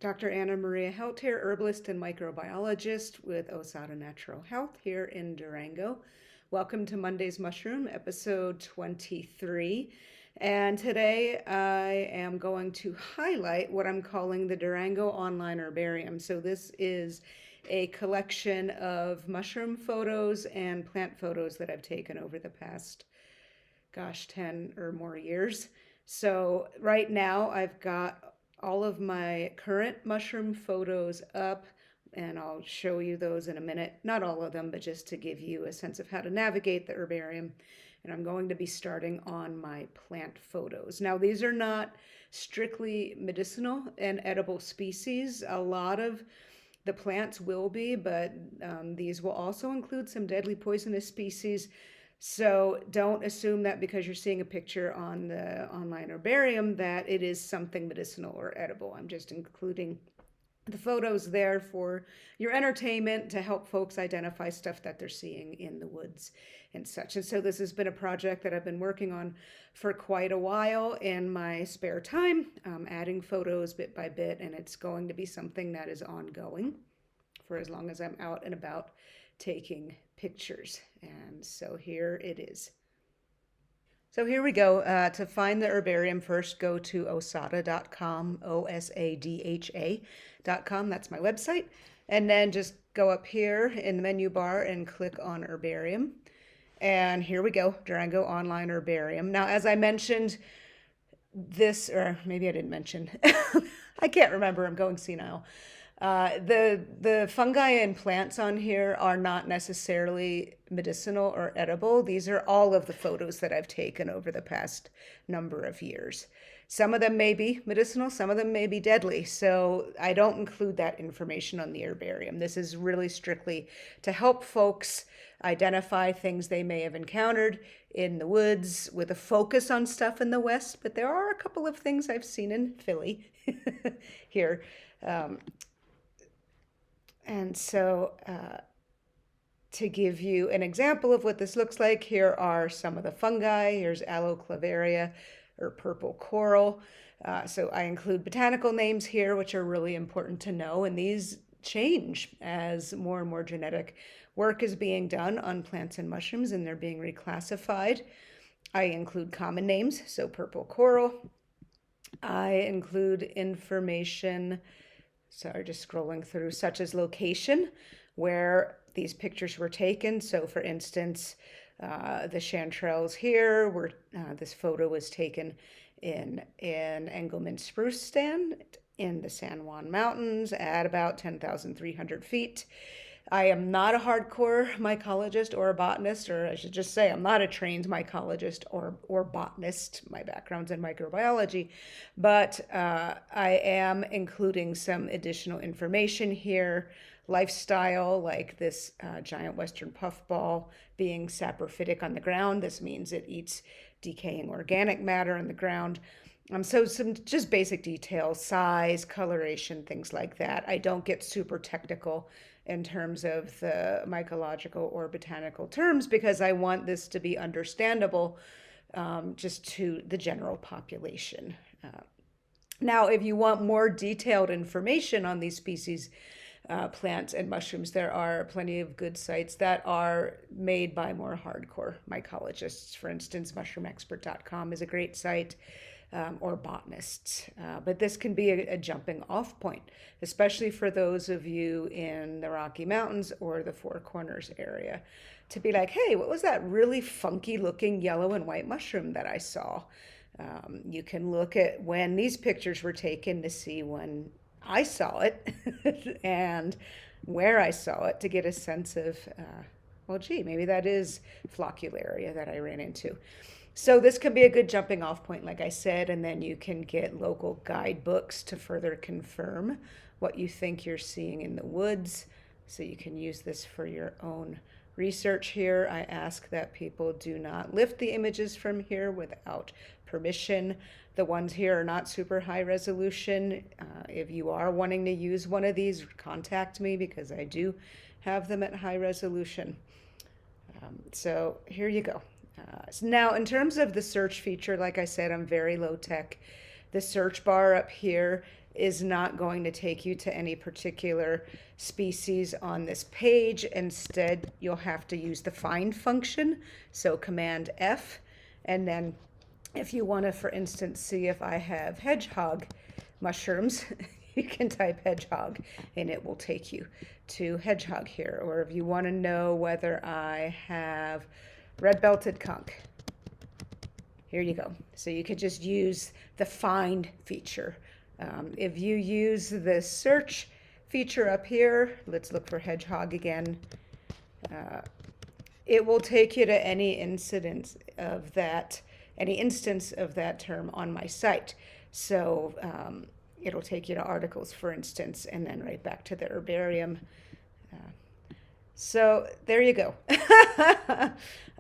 Dr. Anna Maria Helt here, herbalist and microbiologist with Osada Natural Health here in Durango. Welcome to Monday's Mushroom, episode 23. And today I am going to highlight what I'm calling the Durango Online Herbarium. So this is a collection of mushroom photos and plant photos that I've taken over the past, 10 or more years. So right now I've got all of my current mushroom photos up, and I'll show you those in a minute. Not all of them, but just to give you a sense of how to navigate the herbarium. And I'm going to be starting on my plant photos. Now, these are not strictly medicinal and edible species. A lot of the plants will be, but these will also include some deadly poisonous species. So don't assume that because you're seeing a picture on the online herbarium that it is something medicinal or edible. I'm just including the photos there for your entertainment to help folks identify stuff that they're seeing in the woods and such. And so this has been a project that I've been working on for quite a while in my spare time, adding photos bit by bit, and it's going to be something that is ongoing for as long as I'm out and about taking pictures. And so here it is. So here we go. To find the herbarium, first go to osada.com, OSADHA.com. That's my website. And then just go up here in the menu bar and click on herbarium. And here we go, Durango Online Herbarium. Now, as I mentioned, or maybe I didn't mention, I can't remember, I'm going senile. The fungi and plants on here are not necessarily medicinal or edible. These are all of the photos that I've taken over the past number of years. Some of them may be medicinal, some of them may be deadly. So I don't include that information on the herbarium. This is really strictly to help folks identify things they may have encountered in the woods with a focus on stuff in the West. But there are a couple of things I've seen in Philly here. And so, to give you an example of what this looks like, here are some of the fungi. Here's aloe clavaria or purple coral. So I include botanical names here, which are really important to know. And these change as more and more genetic work is being done on plants and mushrooms, and they're being reclassified. I include common names, so purple coral. I include information, sorry, just scrolling through, such as location, where these pictures were taken. So for instance, the chanterelles here were, this photo was taken in Engelmann spruce stand in the San Juan Mountains at about 10,300 feet. I am not a hardcore mycologist or a botanist, or I should just say I'm not a trained mycologist or botanist. My background's in microbiology, but I am including some additional information here. Lifestyle, like this giant western puffball being saprophytic on the ground. This means it eats decaying organic matter on the ground. So some just basic details, size, coloration, things like that. I don't get super technical in terms of the mycological or botanical terms because I want this to be understandable just to the general population. Now, if you want more detailed information on these species, plants and mushrooms, there are plenty of good sites that are made by more hardcore mycologists. For instance, mushroomexpert.com is a great site, or botanists. But this can be a jumping off point, especially for those of you in the Rocky Mountains or the Four Corners area, to be like, hey, what was that really funky looking yellow and white mushroom that I saw? You can look at when these pictures were taken to see when I saw it and where I saw it to get a sense of, well, gee, maybe that is floccularia that I ran into. So this can be a good jumping off point, like I said, and then you can get local guidebooks to further confirm what you think you're seeing in the woods. So you can use this for your own research here. I ask that people do not lift the images from here without permission. The ones here are not super high resolution. If you are wanting to use one of these, contact me because I do have them at high resolution. So here you go. Now, in terms of the search feature, like I said, I'm very low tech. The search bar up here is not going to take you to any particular species on this page. Instead, you'll have to use the find function. So Command F, and then if you want to, for instance, see if I have hedgehog mushrooms, you can type hedgehog and it will take you to hedgehog here. Or if you want to know whether I have red-belted conch, here you go. So you could just use the find feature. If you use the search feature up here, let's look for hedgehog again. It will take you to any instance of that term on my site. So it'll take you to articles, for instance, and then right back to the herbarium. So there you go.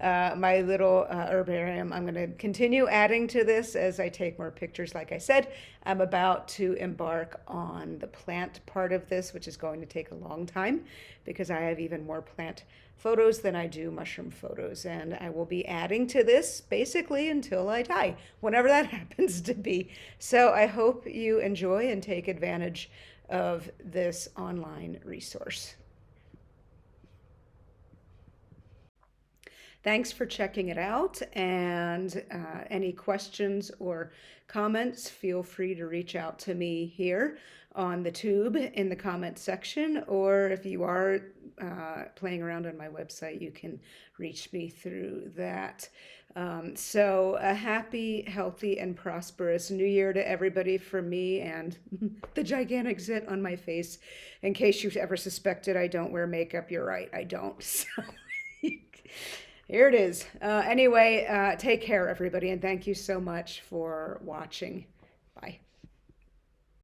My little herbarium. I'm going to continue adding to this as I take more pictures. Like I said, I'm about to embark on the plant part of this, which is going to take a long time because I have even more plant photos than I do mushroom photos. And I will be adding to this basically until I die, whenever that happens to be. So I hope you enjoy and take advantage of this online resource. Thanks for checking it out, and any questions or comments, feel free to reach out to me here on the tube in the comment section, or if you are playing around on my website, you can reach me through that. So a happy, healthy, and prosperous new year to everybody from me and the gigantic zit on my face. In case you ever suspected I don't wear makeup, you're right, I don't. So here it is. Anyway, take care, everybody, and thank you so much for watching.